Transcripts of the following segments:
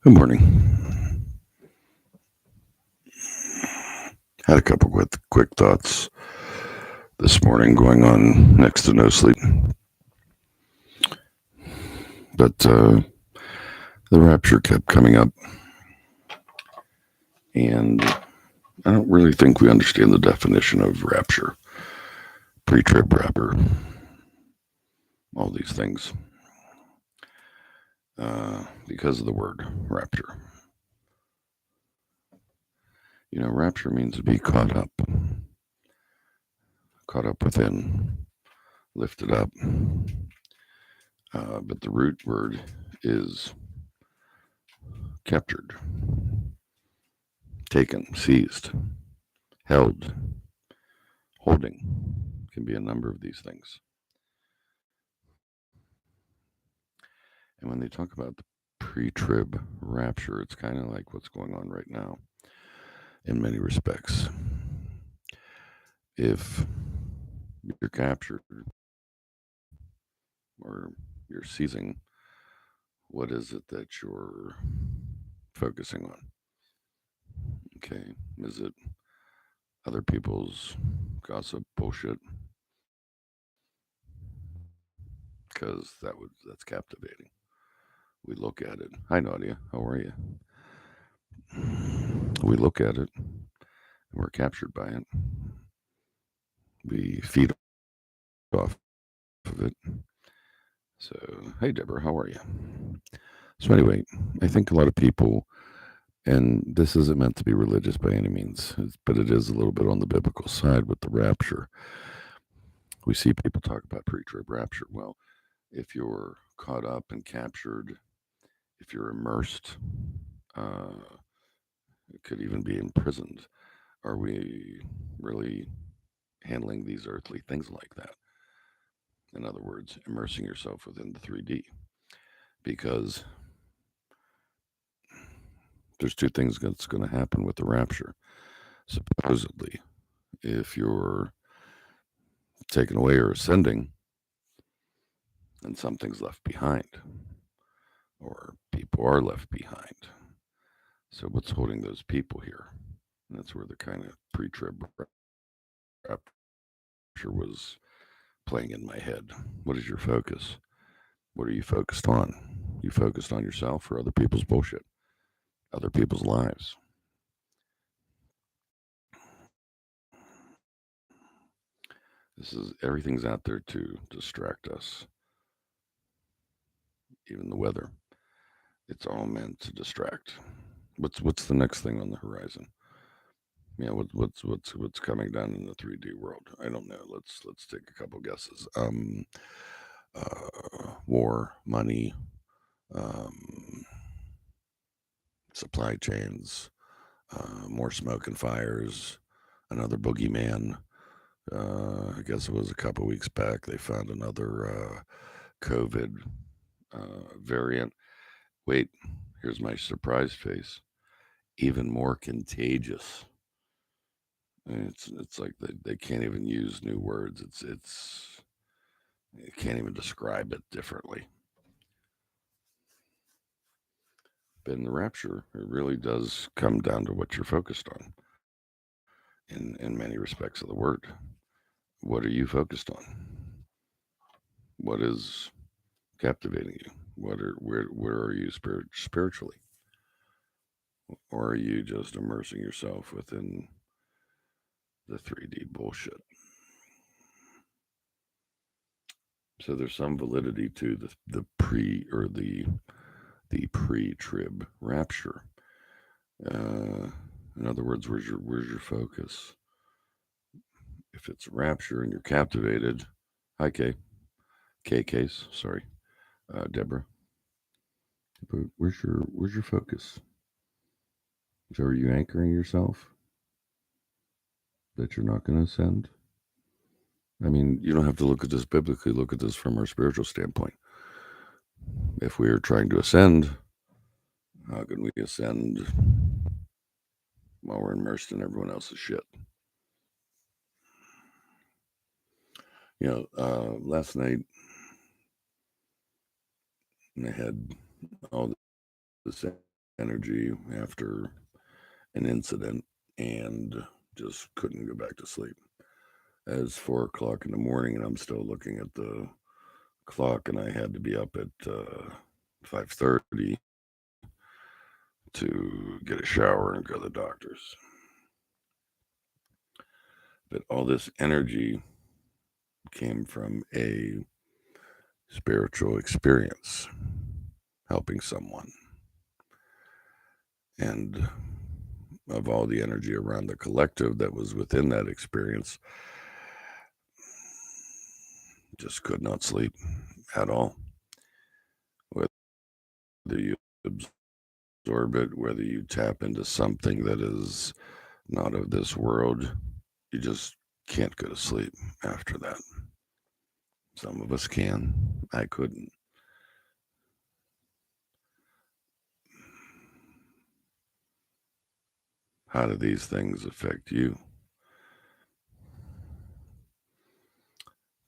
Good morning. Had a couple quick thoughts this morning going on next to no sleep. But the rapture kept coming up, and I don't really think we understand the definition of rapture, pre trib rapture, all these things, because of the word rapture. Rapture means to be caught up within, lifted up. But the root word is captured, taken, seized, held, holding. Can be a number of these things. And when they talk about the pre trib rapture, it's kind of like what's going on right now in many respects. If you're captured or you're seizing, what is it that you're focusing on? Okay. Is it other people's gossip bullshit? Because that's captivating. We look at it. Hi, Nadia. How are you? We look at it and we're captured by it. We feed off of it. So, hey, Deborah, how are you? So, anyway, I think a lot of people, and this isn't meant to be religious by any means, but it is a little bit on the biblical side with the rapture. We see people talk about pre trib rapture. Well, if you're caught up and captured, if you're immersed, uh, it could even be imprisoned. Are we really handling these earthly things like that? In other words, immersing yourself within the 3D. Because there's two things that's going to happen with the rapture. Supposedly, if you're taken away or ascending, then something's left behind, or people are left behind. So, what's holding those people here? And that's where the kind of pre trib rapture was playing in my head. What is your focus? What are you focused on? You focused on yourself or other people's bullshit, other people's lives? Everything's out there to distract us. Even the weather, it's all meant to distract. What's the next thing on the horizon? What's coming down in the 3D world? I don't know. Let's take a couple guesses. War, money, um, supply chains, more smoke and fires, another boogeyman. I guess it was a couple weeks back they found another COVID variant. Wait, here's my surprise face. Even more contagious. It's like they can't even use new words. It's you can't even describe it differently. But in the rapture, it really does come down to what you're focused on in many respects of the word. What are you focused on? What is captivating you? Where are you spiritually? Or are you just immersing yourself within the 3D bullshit? So there's some validity to the pre or the pre-trib rapture. Uh, in other words, where's your focus? If it's rapture and you're captivated, hi K case, sorry, Deborah. But where's your focus? So are you anchoring yourself that you're not going to ascend? I mean, you don't have to look at this biblically. Look at this from our spiritual standpoint. If we are trying to ascend, how can we ascend while we're immersed in everyone else's shit? Last night I had all this energy energy after an incident and just couldn't go back to sleep. It's 4 o'clock in the morning, and I'm still looking at the clock, and I had to be up at 5:30 to get a shower and go to the doctor's. But all this energy came from a spiritual experience, helping someone. And of all the energy around the collective that was within that experience, just could not sleep at all. Whether you absorb it, whether you tap into something that is not of this world, you just can't go to sleep after that. Some of us can. I couldn't. How do these things affect you?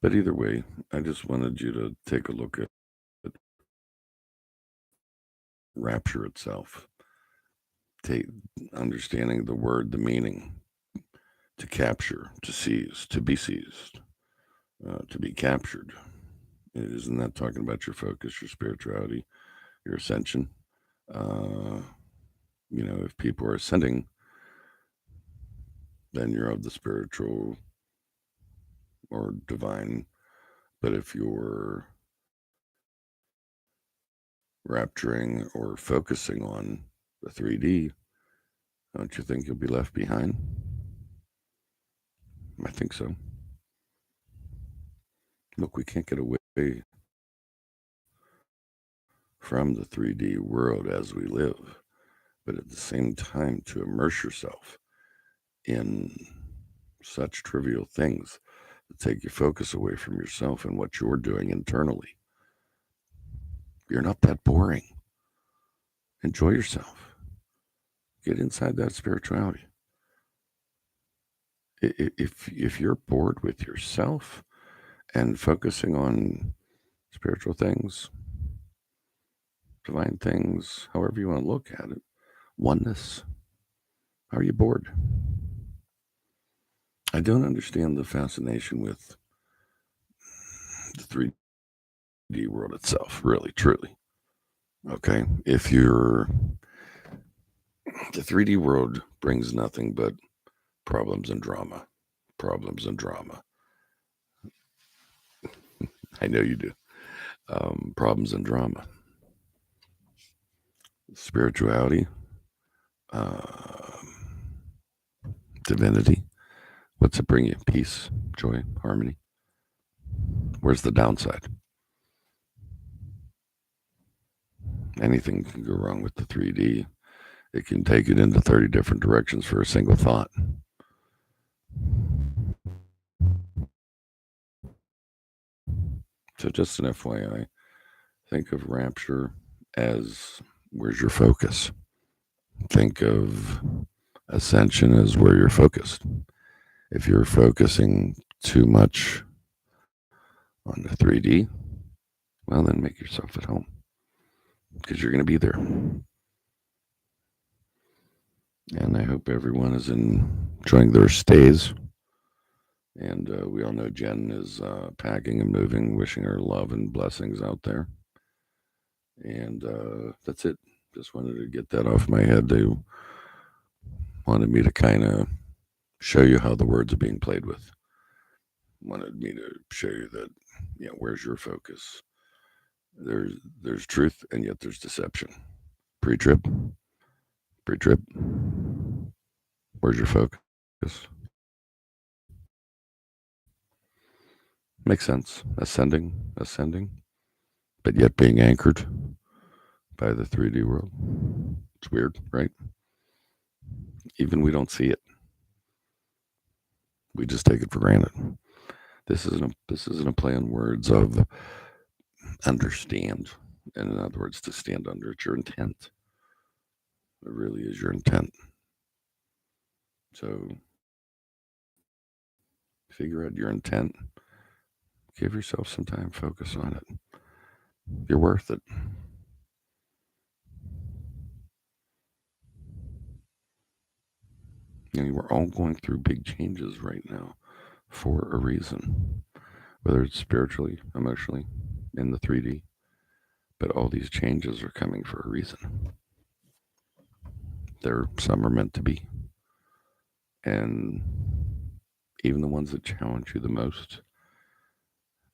But either way, I just wanted you to take a look at rapture itself. Take understanding the word, the meaning, to capture, to seize, to be seized, to be captured. Isn't that talking about your focus, your spirituality, your ascension? Uh, if people are ascending, then you're of the spiritual or divine. But if you're rapturing or focusing on the 3D, don't you think you'll be left behind? I think so. Look, we can't get away from the 3D world as we live, but at the same time, to immerse yourself in such trivial things that take your focus away from yourself and what you're doing internally. You're not that boring. Enjoy yourself. Get inside that spirituality. If you're bored with yourself and focusing on spiritual things, divine things, however you want to look at it, oneness, are you bored? I don't understand the fascination with the 3D world itself, really, truly. Okay, if you're the 3D world brings nothing but problems and drama, problems and drama. I know you do. Problems and drama, spirituality, uh, divinity. What's it bring you? Peace, joy, harmony. Where's the downside? Anything can go wrong with the 3D. It can take it into 30 different directions for a single thought. So, just an FYI, think of rapture as where's your focus? Think of ascension as where you're focused. If you're focusing too much on the 3D, well, then make yourself at home because you're going to be there. And I hope everyone is enjoying their stays. And we all know Jen is packing and moving, wishing her love and blessings out there. And that's it. Just wanted to get that off my head. They wanted me to kind of show you how the words are being played with. Wanted me to show you that, where's your focus? There's truth, and yet there's deception. Pre-trip, pre-trip. Where's your focus? Makes sense. Ascending, but yet being anchored by the 3D world. It's weird, right? Even we don't see it. We just take it for granted. This isn't a play on words of understand. And in other words, to stand under, it's your intent. It really is your intent. So figure out your intent. Give yourself some time, focus on it. You're worth it. We're all going through big changes right now for a reason, whether it's spiritually, emotionally, in the 3D. But all these changes are coming for a reason. Some are meant to be, and even the ones that challenge you the most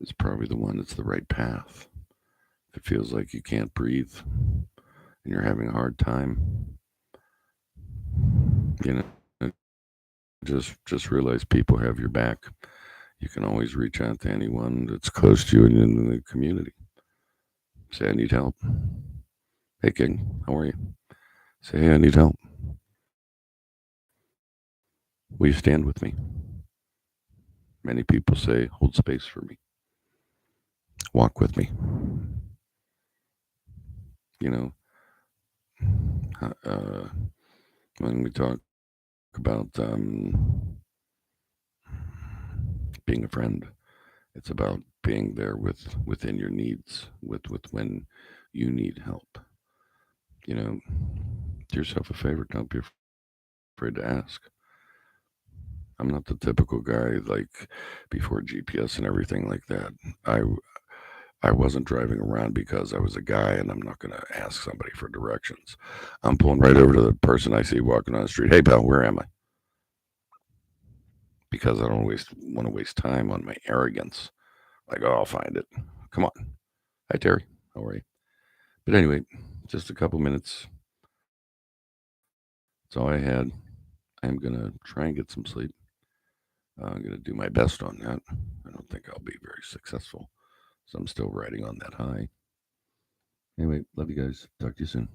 is probably the one that's the right path. If it feels like you can't breathe and you're having a hard time, you know, just realize people have your back. You can always reach out to anyone that's close to you and in the community. Say, I need help. Hey, King, how are you? Say, hey, I need help. Will you stand with me? Many people say, hold space for me. Walk with me. You know, uh, when we talk about being a friend, it's about being there within your needs, with when you need help. Do yourself a favor. Don't be afraid to ask. I'm not the typical guy like before GPS and everything like that. I I wasn't driving around because I was a guy and I'm not going to ask somebody for directions. I'm pulling right over to the person I see walking on the street. Hey, pal, where am I? Because I don't want to waste time on my arrogance. Like, oh, I'll find it. Come on. Hi, Terry. How are you? But anyway, just a couple minutes. That's all I had. I'm going to try and get some sleep. I'm going to do my best on that. I don't think I'll be very successful. So I'm still riding on that high. Anyway, love you guys. Talk to you soon.